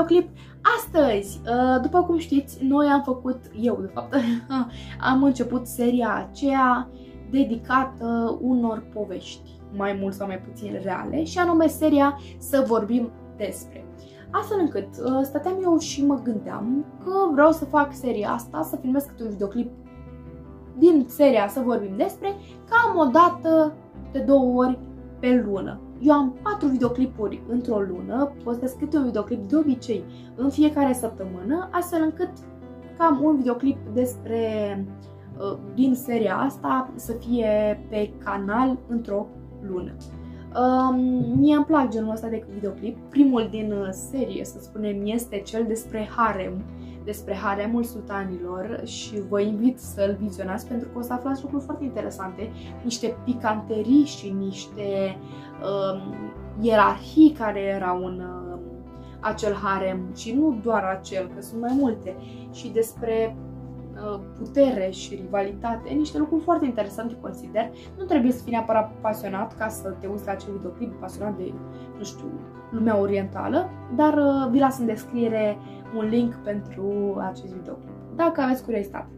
videoclip astăzi. După cum știți, eu de fapt, am început seria aceea dedicată unor povești, mai mult sau mai puțin reale, și anume seria Să vorbim despre. Astfel încât stăteam eu și mă gândeam că vreau să fac seria asta, să filmez câte un videoclip din seria Să vorbim despre, cam o dată de 2 ori pe lună. Eu am 4 videoclipuri într-o lună, postez câte un videoclip de obicei în fiecare săptămână, astfel încât cam un videoclip din seria asta să fie pe canal într-o lună. Mie îmi plac genul ăsta de videoclip. Primul din serie, să spunem, este cel despre harem, despre haremul sultanilor, și vă invit să-l vizionați pentru că o să aflați lucruri foarte interesante, niște picanterii și niște ierarhii care erau în acel harem, și nu doar acel, că sunt mai multe, și despre putere și rivalitate, niște lucruri foarte interesante, consider. Nu trebuie să fii neapărat pasionat ca să te uiți la acel videoclip, pasionat de, nu știu, lumea orientală, dar vi las în descriere un link pentru acest videoclip, dacă aveți curiozitate.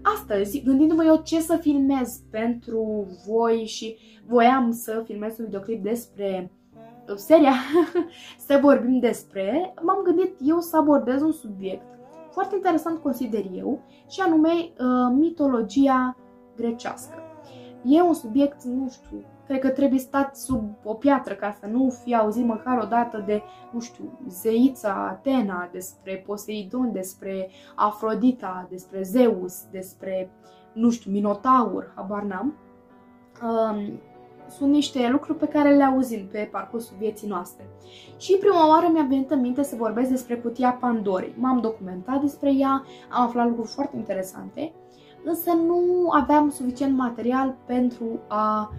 Astăzi, gândindu-mă eu ce să filmez pentru voi, și voiam să filmez un videoclip despre seria Să vorbim despre, m-am gândit eu să abordez un subiect foarte interesant, consider eu, și anume mitologia grecească. E un subiect, nu știu, cred că trebuie stat sub o piatră ca să nu fi auzit măcar o dată de, nu știu, zeița Atena, despre Poseidon, despre Afrodita, despre Zeus, despre, nu știu, Minotaur, habar n-am. Sunt niște lucruri pe care le auzim pe parcursul vieții noastre. Și prima oară mi-a venit în minte să vorbesc despre cutia Pandorei. M-am documentat despre ea, am aflat lucruri foarte interesante, însă nu aveam suficient material pentru a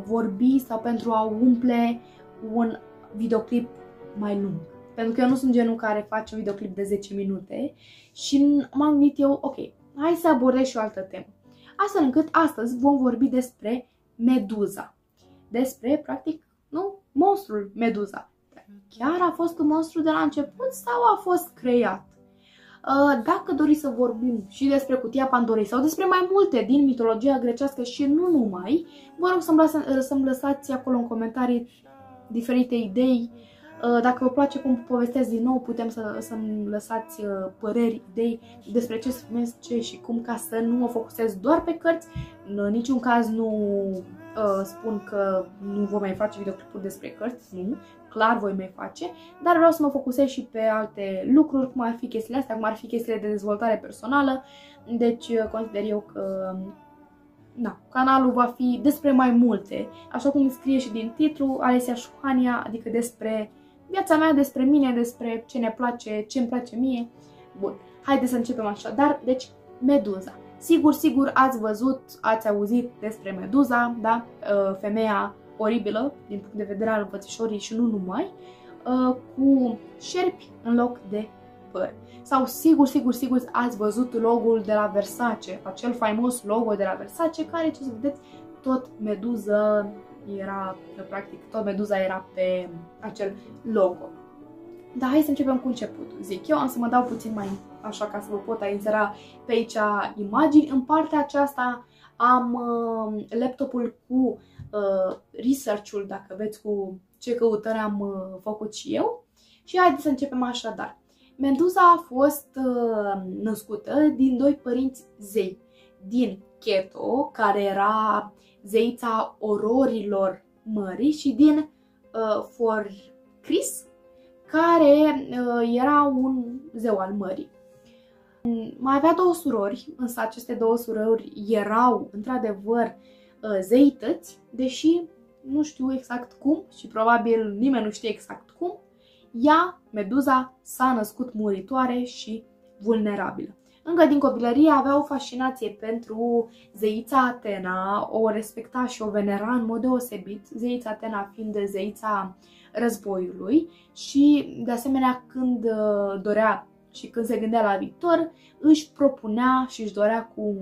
vorbi sau pentru a umple un videoclip mai lung. Pentru că eu nu sunt genul care face un videoclip de 10 minute și m-am gândit eu, ok, hai să abordez și o altă temă. Astfel încât astăzi vom vorbi despre Meduza. Despre, practic, nu, monstrul Meduza. Chiar a fost un monstru de la început sau a fost creat? Dacă doriți să vorbim și despre cutia Pandorei sau despre mai multe din mitologia grecească și nu numai, vă rog să-mi lăsați acolo în comentarii diferite idei. Dacă vă place cum povestesc din nou, putem să-mi lăsați păreri, idei despre ce să filmez, ce și cum, ca să nu mă focusez doar pe cărți. În niciun caz nu spun că nu voi mai face videoclipuri despre cărți, nu, clar voi mai face, dar vreau să mă focusez și pe alte lucruri, cum ar fi chestiile astea, cum ar fi chestiile de dezvoltare personală. Deci consider eu că canalul va fi despre mai multe, așa cum scrie și din titlu, Alesia Șuhania, adică despre viața mea, despre mine, despre ce ne place, ce îmi place mie. Bun, haideți să începem așadar. Deci, Meduza. Sigur ați văzut, ați auzit despre Meduza, da? Femeia oribilă, din punct de vedere al învățișorii și nu numai, cu șerpi în loc de păr. Sau sigur ați văzut logo-ul de la Versace, acel faimos logo de la Versace, care, ce să vedeți, tot Meduza era, practic, tot Meduza era pe acel logo. Dar hai să începem cu începutul, zic eu. Am să mă dau puțin mai așa ca să vă pot insera pe aici imagini. În partea aceasta am laptopul cu research-ul, dacă veți, cu ce căutări am făcut și eu. Și haideți să începem așadar. Meduza a fost născută din 2 părinți zei. Din Cheto, care era zeița ororilor mării, și din Forcris, care era un zeu al mării. Mai avea 2 surori, însă aceste 2 surori erau într-adevăr zeități, deși nu știu exact cum și probabil nimeni nu știe exact cum, ea, Meduza, s-a născut muritoare și vulnerabilă. Încă din copilărie avea o fascinație pentru zeița Atena, o respecta și o venera în mod deosebit, zeița Atena fiind zeița războiului, și de asemenea când dorea și când se gândea la viitor, își propunea și își dorea cu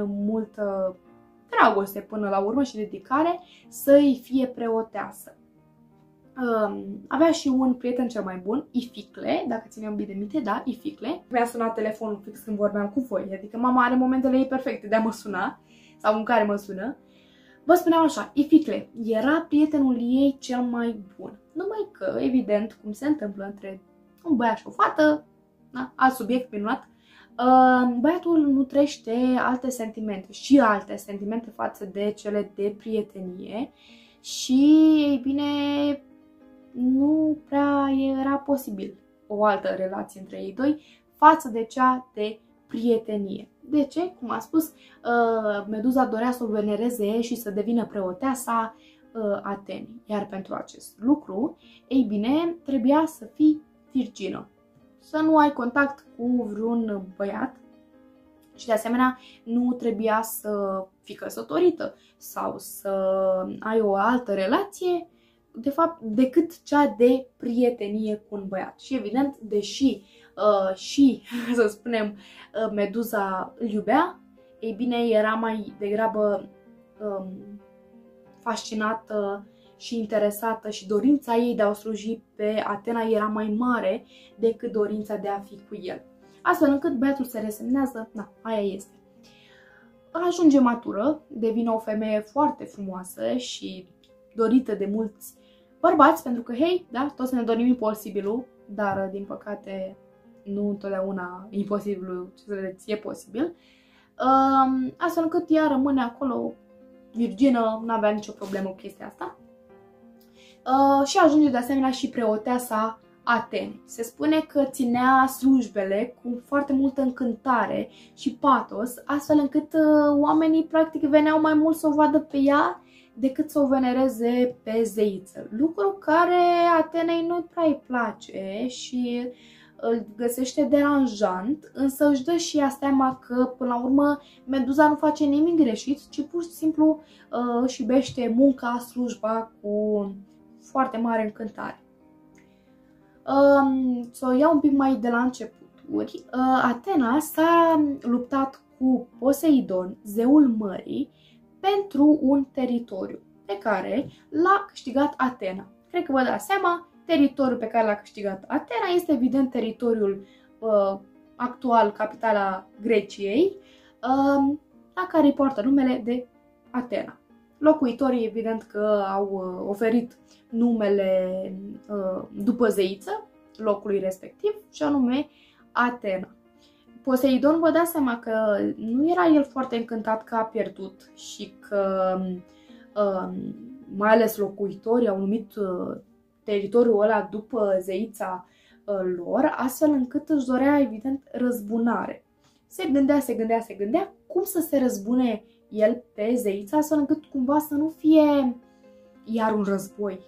multă dragoste până la urmă și dedicare să-i fie preoteasă. avea și un prieten cel mai bun, Ificle, dacă țineam bine minte, da, Ificle. Mi-a sunat telefonul fix când vorbeam cu voi, adică mama are momentele ei perfecte de a mă suna, sau în care mă sună. Vă spuneam așa, Ificle era prietenul ei cel mai bun. Numai că, evident, cum se întâmplă între un băiat și o fată, da, alt subiect minunat, băiatul nutrește alte sentimente față de cele de prietenie și, ei bine, nu prea era posibil o altă relație între ei doi față de cea de prietenie. De ce? Cum am spus, Meduza dorea să o venereze și să devină preoteasa Atenei. Iar pentru acest lucru, ei bine, trebuia să fii virgină. Să nu ai contact cu vreun băiat și de asemenea nu trebuia să fii căsătorită sau să ai o altă relație, de fapt, decât cea de prietenie cu un băiat. Și evident, deși să spunem, Meduza îl iubea, ei bine, era mai degrabă fascinată și interesată și dorința ei de a o sluji pe Atena era mai mare decât dorința de a fi cu el. Astfel încât băiatul se resemnează, da, aia este. Ajunge matură, devine o femeie foarte frumoasă și dorită de mulți bărbați, pentru că, hei, da, toți ne dorim imposibilul, dar, din păcate, nu întotdeauna imposibilul, ce să vedeți, e posibil. Astfel încât ea rămâne acolo virgină, nu avea nicio problemă cu chestia asta. Și ajunge de asemenea și preoteasa Atenei. Se spune că ținea slujbele cu foarte multă încântare și patos, astfel încât oamenii practic veneau mai mult să o vadă pe ea decât să o venereze pe zeiță. Lucru care Atenei nu prea îi place și îl găsește deranjant, însă își dă și ea seama că, până la urmă, Meduza nu face nimic greșit, ci pur și simplu își iubește munca, slujba cu foarte mare încântare. Să o iau un pic mai de la începuturi, Atena s-a luptat cu Poseidon, zeul mării, pentru un teritoriu pe care l-a câștigat Atena. Cred că vă dați seama, teritoriul pe care l-a câștigat Atena este evident teritoriul actual, capitala Greciei, la care îi poartă numele de Atena. Locuitorii evident că au oferit numele după zeiță locului respectiv, și anume Atena. Poseidon, vă dați seama că nu era el foarte încântat că a pierdut și că mai ales locuitorii au numit teritoriul ăla după zeița lor, astfel încât își dorea evident răzbunare. Se gândea cum să se răzbune el pe zeița, astfel încât cumva să nu fie iar un război,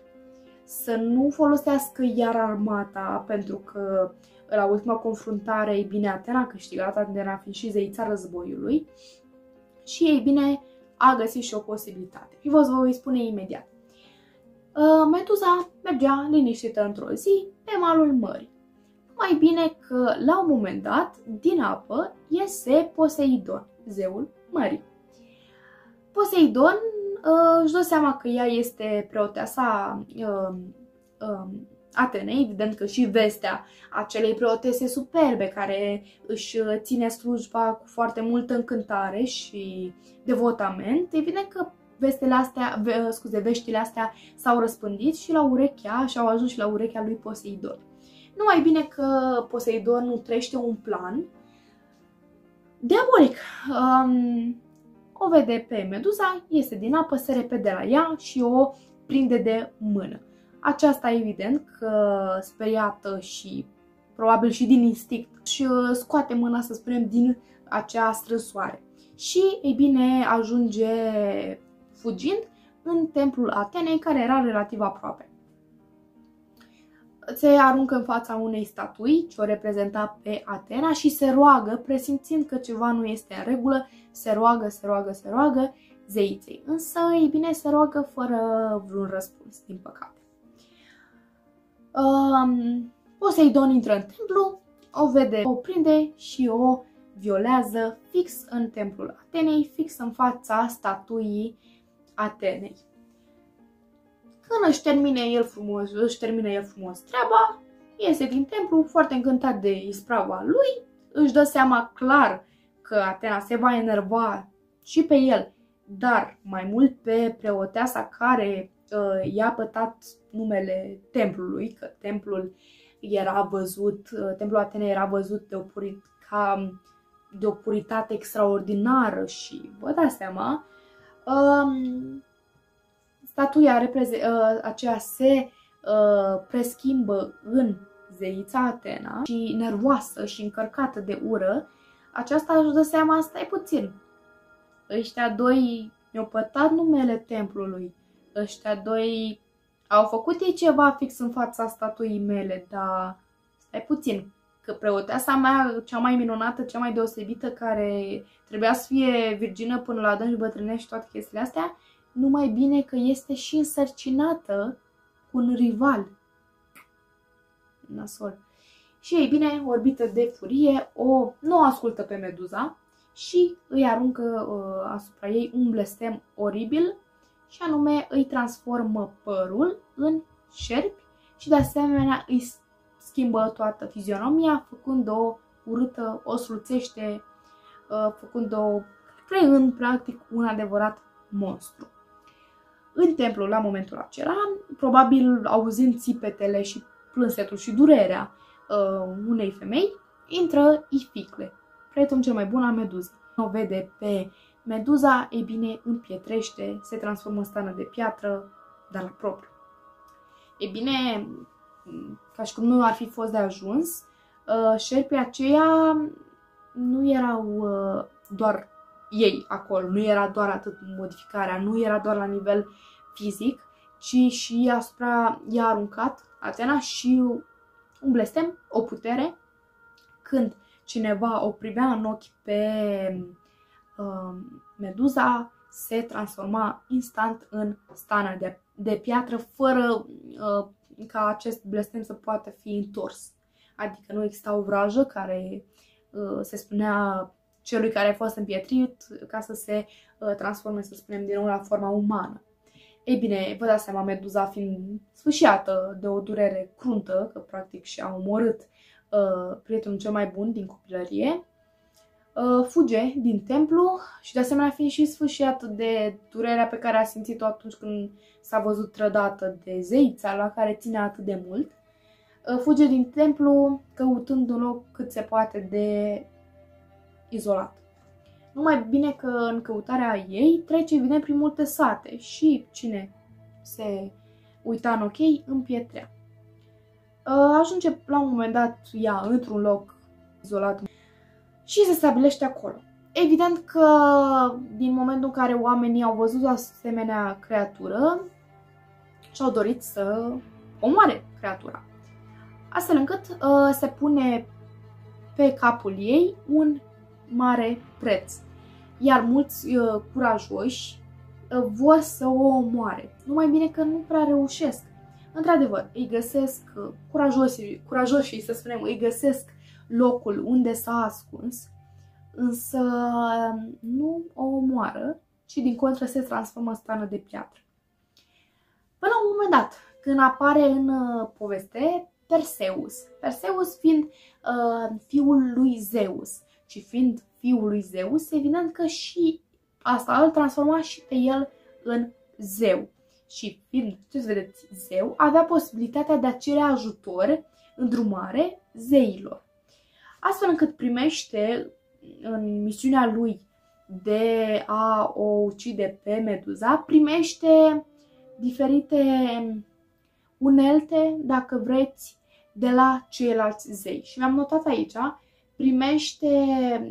să nu folosească iar armata, pentru că la ultima confruntare, ei bine, Atena a câștigat, Atena fiind și zeița războiului, și ei bine a găsit și o posibilitate. Și vă voi spune imediat. Meduza mergea liniștită într-o zi pe malul mării. Mai bine că la un moment dat, din apă, iese Poseidon, zeul mării. Poseidon își dă seama că ea este preoteasa Atenei, evident că și vestea acelei preotese superbe care își ține slujba cu foarte multă încântare și devotament, evident că veștile astea s-au răspândit și au ajuns și la urechea lui Poseidon. Numai bine că Poseidon nutrește un plan diabolic. O vede pe Meduza, iese din apă, se repede la ea și o prinde de mână. Aceasta, evident, că speriată și probabil și din instinct, și scoate mâna, să spunem, din acea strânsoare. Și, ei bine, ajunge fugind în templul Atenei, care era relativ aproape. Se aruncă în fața unei statui ce o reprezenta pe Atena și se roagă, presimțind că ceva nu este în regulă, se roagă zeiței. Însă, ei bine, se roagă fără vreun răspuns, din păcate. Poseidon intră în templu, o vede, o prinde și o violează fix în templul Atenei, fix în fața statuii Atenei. Când își termine el frumos treaba, iese din templu foarte încântat de isprava lui, își dă seama clar că Atena se va enerva și pe el, dar mai mult pe preoteasa care i-a pătat numele templului, că templul Atenei era văzut de o puritate extraordinară și vă dați seama, statuia aceea se preschimbă în zeița Atena și nervoasă și încărcată de ură, aceasta își dă seama, stai puțin, ăștia doi mi-au pătat numele templului, ăștia doi au făcut ei ceva fix în fața statuii mele, dar stai puțin, că preoteasa mea, cea mai minunată, cea mai deosebită, care trebuia să fie virgină până la adânci bătrânești și toate chestiile astea, numai bine că este și însărcinată cu un rival. Nasol. Și ei bine, orbită de furie, nu ascultă pe Meduza și îi aruncă asupra ei un blestem oribil și anume îi transformă părul în șerpi și de asemenea îi schimbă toată fizionomia, făcând-o urâtă, o sluțește, făcând-o, creând practic un adevărat monstru. În templu, la momentul acela, probabil auzind țipetele și plânsetul și durerea unei femei, intră Ificle, prietenul cel mai bun al Meduzei. O vede pe Meduza, ei bine, împietrește, se transformă în stană de piatră, dar la propriu. Ei bine, ca și cum nu ar fi fost de ajuns, șerpii aceia nu erau doar ei acolo, nu era doar atât modificarea, nu era doar la nivel fizic, ci și asupra i-a aruncat Atena și un blestem, o putere, când cineva o privea în ochi pe Meduza, se transforma instant în stană de piatră, fără ca acest blestem să poată fi întors. Adică nu exista o vrajă care se spunea celui care a fost împietrit ca să se transforme, să spunem, din nou la forma umană. Ei bine, vă dați seama, Meduza fiind sfâșiată de o durere cruntă, că practic și-a omorât prietenul cel mai bun din copilărie, fuge din templu și de asemenea fiind și sfâșiată de durerea pe care a simțit-o atunci când s-a văzut trădată de zeița la care ținea atât de mult, fuge din templu căutând un loc cât se poate de izolat. Numai bine că în căutarea ei trece evident prin multe sate și cine se uita în ochei împietrea. Ajunge la un moment dat ea într-un loc izolat și se stabilește acolo. Evident că din momentul în care oamenii au văzut o asemenea creatură, și-au dorit să omoare creatura. Astfel încât se pune pe capul ei un mare preț. Iar mulți curajoși vor să o omoare. Numai bine că nu prea reușesc. Într-adevăr, îi găsesc curajoșii, să spunem, îi găsesc locul unde s-a ascuns, însă nu o omoară, ci din contră se transformă în stană de piatră. Până la un moment dat, când apare în poveste Perseus fiind fiul lui Zeus, și fiind fiul lui Zeus, evident că și asta îl transforma și pe el în zeu. Și fiind, ce să vedeți, zeu, avea posibilitatea de a cere ajutor, îndrumare zeilor. Astfel încât primește în misiunea lui de a o ucide pe Meduza, primește diferite unelte, dacă vreți, de la ceilalți zei. Și mi-am notat aici, primește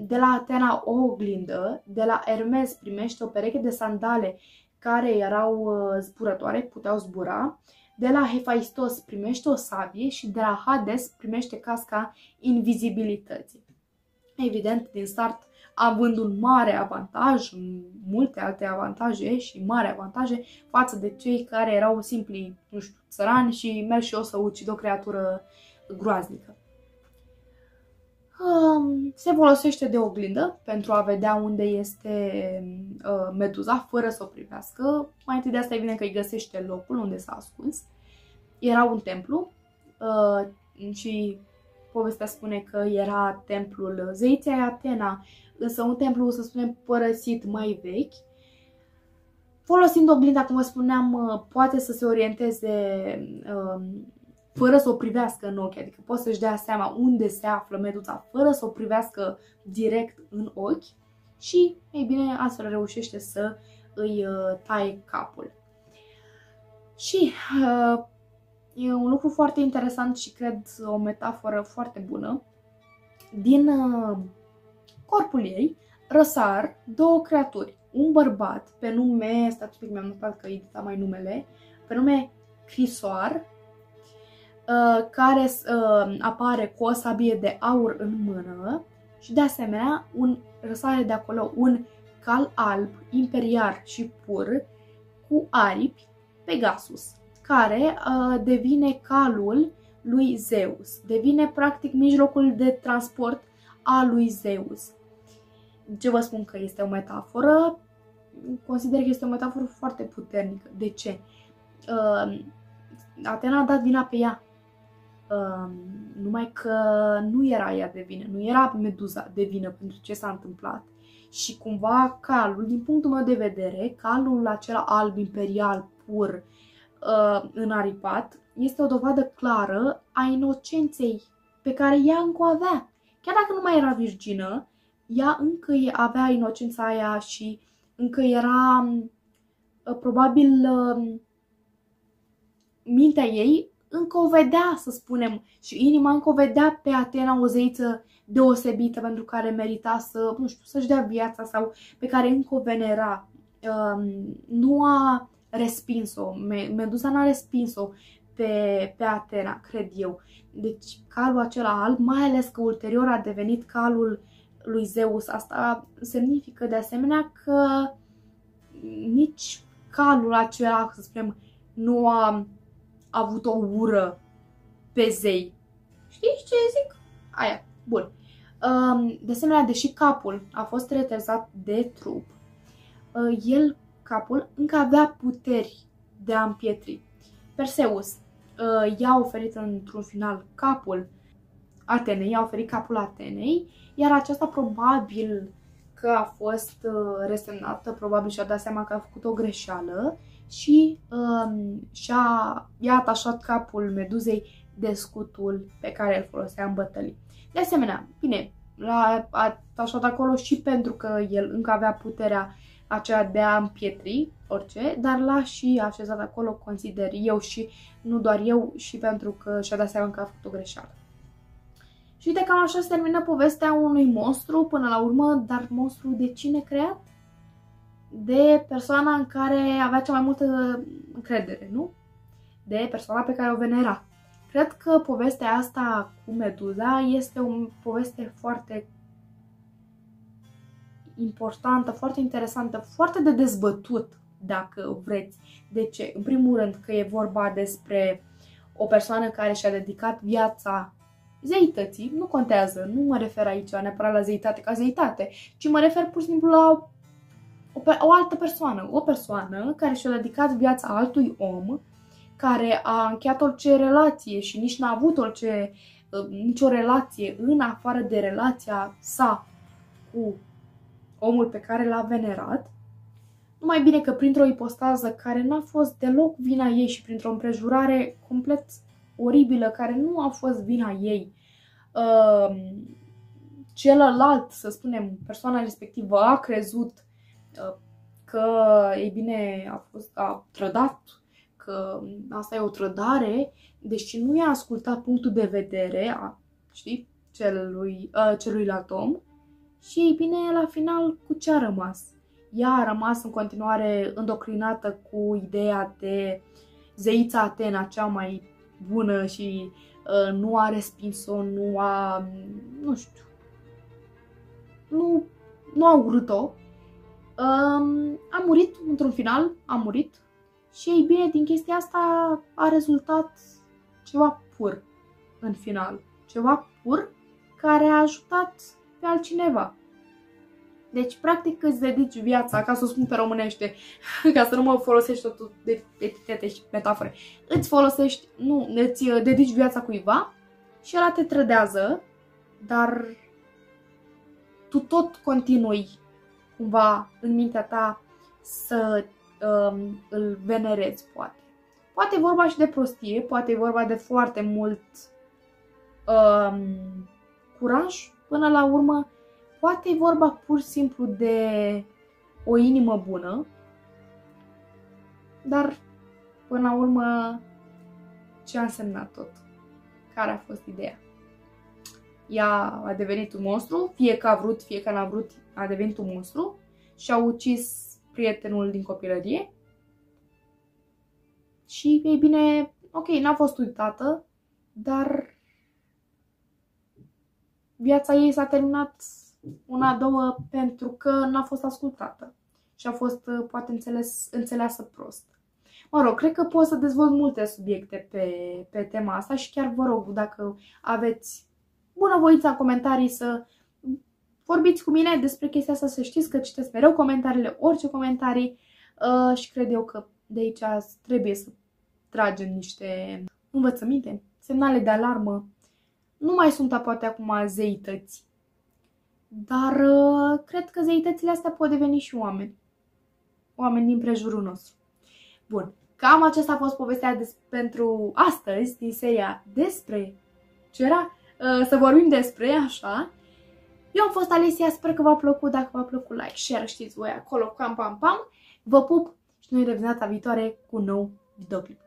de la Atena o oglindă, de la Hermes primește o pereche de sandale care erau zburătoare, puteau zbura, de la Hephaistos primește o sabie și de la Hades primește casca invizibilității. Evident, din start, având un mare avantaj, multe alte avantaje și mari avantaje față de cei care erau simpli, nu știu, țărani și merg și eu să ucid o creatură groaznică. Se folosește de oglindă pentru a vedea unde este Meduza, fără să o privească. Mai întâi de asta e bine că îi găsește locul unde s-a ascuns. Era un templu și povestea spune că era templul zeiței Atena, însă un templu, să spunem, părăsit mai vechi. Folosind oglinda, cum vă spuneam, poate să se orienteze fără să o privească în ochi, adică poate să-și dea seama unde se află Meduza fără să o privească direct în ochi și, ei bine, astfel reușește să îi taie capul. Și e un lucru foarte interesant și cred o metaforă foarte bună. Din corpul ei răsar două creaturi. Un bărbat pe nume, stați un pic, mi-am notat că îi dita mai numele, pe nume Crisoar, care apare cu o sabie de aur în mână și de asemenea răsare de acolo un cal alb, imperial și pur, cu aripi, Pegasus, care devine calul lui Zeus, devine practic mijlocul de transport al lui Zeus. Ce vă spun că este o metaforă? Consider că este o metaforă foarte puternică. De ce? Atena a dat vina pe ea. Numai că nu era ea de vină, nu era Meduza de vină pentru ce s-a întâmplat. Și cumva calul, din punctul meu de vedere, calul acela alb, imperial, pur, înaripat, este o dovadă clară a inocenței pe care ea încă o avea. Chiar dacă nu mai era virgină, ea încă avea inocența aia și încă era, probabil, mintea ei încă o vedea, să spunem, și inima încă o vedea pe Atena, o zeiță deosebită pentru care merita să, nu știu, să-și dea viața sau pe care încă o venera. Nu a respins-o, Meduza n-a respins-o pe Atena, cred eu. Deci calul acela alb, mai ales că ulterior a devenit calul lui Zeus, asta semnifică de asemenea că nici calul acela, să spunem, nu a avut o ură pe zei. Știi ce zic? Aia, bun. De asemenea, deși capul a fost retezat de trup, capul încă avea puteri de a împietri. Perseus i-a oferit într-un final capul Atenei, i-a oferit capul Atenei, iar aceasta probabil că a fost resemnată, probabil și-a dat seama că a făcut o greșeală și i-a atașat capul Meduzei de scutul pe care îl folosea în bătălii. De asemenea, bine, l-a atașat acolo și pentru că el încă avea puterea aceea de a împietri orice, dar l-a și așezat acolo, consider eu, și nu doar eu, și pentru că și-a dat seama că a făcut o greșeală. Și uite, cam așa se termină povestea unui monstru până la urmă, dar monstru de cine creat? De persoana în care avea cea mai multă încredere, nu? De persoana pe care o venera. Cred că povestea asta cu Meduza este o poveste foarte importantă, foarte interesantă, foarte de dezbătut, dacă vreți. De ce? În primul rând că e vorba despre o persoană care și-a dedicat viața zeității, nu contează, nu mă refer aici neapărat la zeitate ca zeitate, ci mă refer pur și simplu la o altă persoană, o persoană care și-a dedicat viața altui om, care a încheiat orice relație și nici n-a avut nicio relație în afară de relația sa cu omul pe care l-a venerat, numai bine că printr-o ipostază care n-a fost deloc vina ei și printr-o împrejurare complet oribilă care nu a fost vina ei, celălalt, să spunem, persoana respectivă a crezut că, ei bine, a trădat, că asta e o trădare, deși nu i-a ascultat punctul de vedere știi, celuilalt om. Și, ei bine, la final, cu ce a rămas? Ea a rămas în continuare îndoctrinată cu ideea de zeița Atena, cea mai bună, și nu a respins-o, nu știu, nu a urât-o. A murit, într-un final, a murit. Și, ei bine, din chestia asta a rezultat ceva pur în final. Ceva pur care a ajutat pe altcineva. Deci, practic, îți dedici viața, ca să o spun pe românește, ca să nu mă folosești totul de epitete și metafore. Îți dedici viața cuiva și ăla te trădează, dar tu tot continui cumva în mintea ta să îl venerezi, poate. Poate e vorba și de prostie, poate e vorba de foarte mult curaj până la urmă, poate e vorba pur și simplu de o inimă bună, dar până la urmă ce a însemnat tot? Care a fost ideea? Ea a devenit un monstru, fie că a vrut, fie că n-a vrut, a devenit un monstru și a ucis prietenul din copilărie. Și, ei bine, ok, n-a fost uitată, dar viața ei s-a terminat una, două, pentru că n-a fost ascultată și a fost, poate, înțeleasă prost. Mă rog, cred că pot să dezvolt multe subiecte pe tema asta și chiar vă rog, dacă aveți bunăvoința în comentarii să vorbiți cu mine despre chestia asta, să știți că citesc mereu comentariile, orice comentarii și cred eu că de aici trebuie să tragem niște învățăminte, semnale de alarmă. Nu mai sunt poate acum zeități, dar cred că zeitățile astea pot deveni și oameni. Oameni din prejurul nostru. Bun, cam aceasta a fost povestea pentru astăzi din seria despre ce era să vorbim despre, așa. Eu am fost Alessia, sper că v-a plăcut, dacă v-a plăcut like, share, știți voi acolo, pam, pam, pam. Vă pup și noi revenim data viitoare cu un nou videoclip.